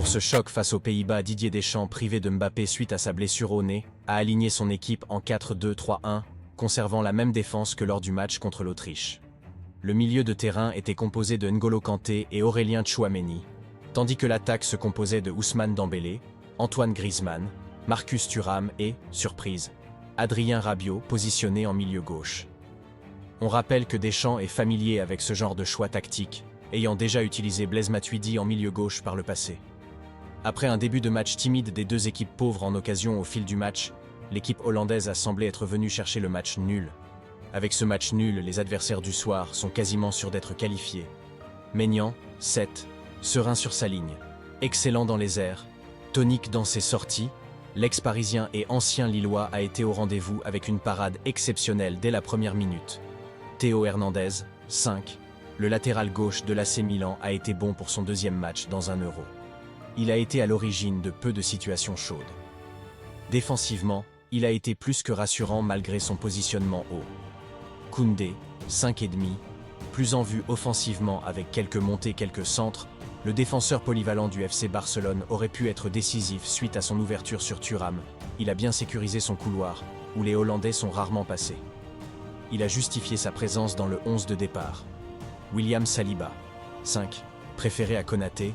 Pour ce choc face aux Pays-Bas, Didier Deschamps, privé de Mbappé suite à sa blessure au nez, a aligné son équipe en 4-2-3-1, conservant la même défense que lors du match contre l'Autriche. Le milieu de terrain était composé de N'Golo Kanté et Aurélien Tchouaméni, tandis que l'attaque se composait de Ousmane Dembélé, Antoine Griezmann, Marcus Thuram et, surprise, Adrien Rabiot positionné en milieu gauche. On rappelle que Deschamps est familier avec ce genre de choix tactique, ayant déjà utilisé Blaise Matuidi en milieu gauche par le passé. Après un début de match timide des deux équipes pauvres en occasion au fil du match, l'équipe hollandaise a semblé être venue chercher le match nul. Avec ce match nul, les adversaires du soir sont quasiment sûrs d'être qualifiés. Maignan, 7, serein sur sa ligne, excellent dans les airs, tonique dans ses sorties, l'ex-parisien et ancien Lillois a été au rendez-vous avec une parade exceptionnelle dès la première minute. Théo Hernandez, 5, le latéral gauche de l'AC Milan a été bon pour son deuxième match dans un Euro. Il a été à l'origine de peu de situations chaudes. Défensivement, il a été plus que rassurant malgré son positionnement haut. Koundé, 5,5, plus en vue offensivement avec quelques montées, quelques centres, le défenseur polyvalent du FC Barcelone aurait pu être décisif suite à son ouverture sur Thuram. Il a bien sécurisé son couloir, où les Hollandais sont rarement passés. Il a justifié sa présence dans le 11 de départ. William Saliba, 5, préféré à Konaté,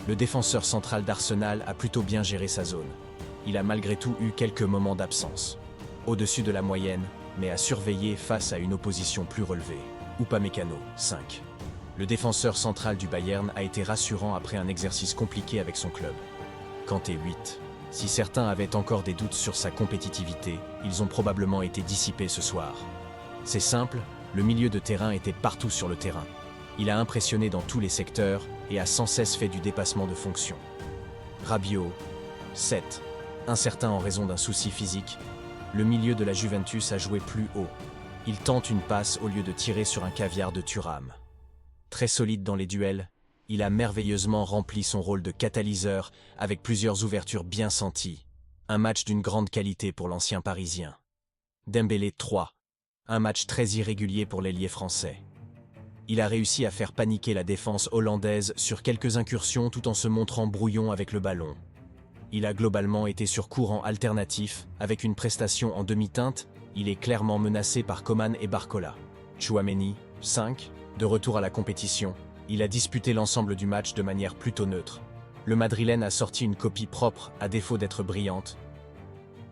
le défenseur central d'Arsenal a plutôt bien géré sa zone. Il a malgré tout eu quelques moments d'absence. Au-dessus de la moyenne, mais à surveiller face à une opposition plus relevée. Upamecano, 5. Le défenseur central du Bayern a été rassurant après un exercice compliqué avec son club. Kanté, 8. Si certains avaient encore des doutes sur sa compétitivité, ils ont probablement été dissipés ce soir. C'est simple, le milieu de terrain était partout sur le terrain. Il a impressionné dans tous les secteurs et a sans cesse fait du dépassement de fonction. Rabiot, 7. Incertain en raison d'un souci physique, le milieu de la Juventus a joué plus haut. Il tente une passe au lieu de tirer sur un caviar de Thuram. Très solide dans les duels, il a merveilleusement rempli son rôle de catalyseur avec plusieurs ouvertures bien senties. Un match d'une grande qualité pour l'ancien Parisien. Dembélé, 3. Un match très irrégulier pour l'ailier français. Il a réussi à faire paniquer la défense hollandaise sur quelques incursions tout en se montrant brouillon avec le ballon. Il a globalement été sur courant alternatif, avec une prestation en demi-teinte, il est clairement menacé par Coman et Barcola. Tchouaméni, 5, de retour à la compétition, il a disputé l'ensemble du match de manière plutôt neutre. Le Madrilène a sorti une copie propre, à défaut d'être brillante.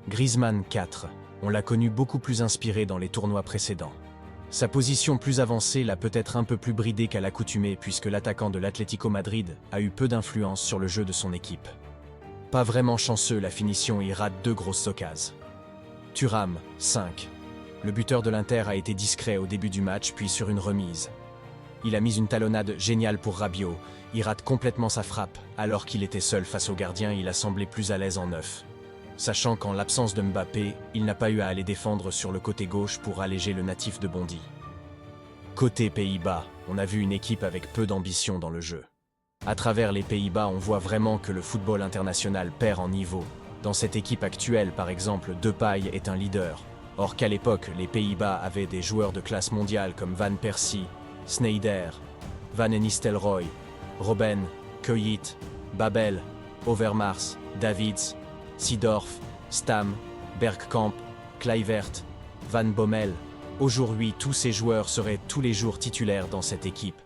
Griezmann, 4, on l'a connu beaucoup plus inspiré dans les tournois précédents. Sa position plus avancée l'a peut-être un peu plus bridé qu'à l'accoutumée puisque l'attaquant de l'Atlético Madrid a eu peu d'influence sur le jeu de son équipe. Pas vraiment chanceux, la finition y rate 2 grosses occasions. Thuram, 5. Le buteur de l'Inter a été discret au début du match puis sur une remise. Il a mis une talonnade géniale pour Rabiot, il rate complètement sa frappe, alors qu'il était seul face au gardien, il a semblé plus à l'aise en 9. Sachant qu'en l'absence de Mbappé, il n'a pas eu à aller défendre sur le côté gauche pour alléger le natif de Bondy. Côté Pays-Bas, on a vu une équipe avec peu d'ambition dans le jeu. À travers les Pays-Bas, on voit vraiment que le football international perd en niveau. Dans cette équipe actuelle, par exemple, Depay est un leader. Or qu'à l'époque, les Pays-Bas avaient des joueurs de classe mondiale comme Van Persie, Sneijder, Van Nistelrooy, Robben, Kuyt, Babel, Overmars, Davids, Seedorf, Stam, Bergkamp, Kluivert, Van Bommel. Aujourd'hui, tous ces joueurs seraient tous les jours titulaires dans cette équipe.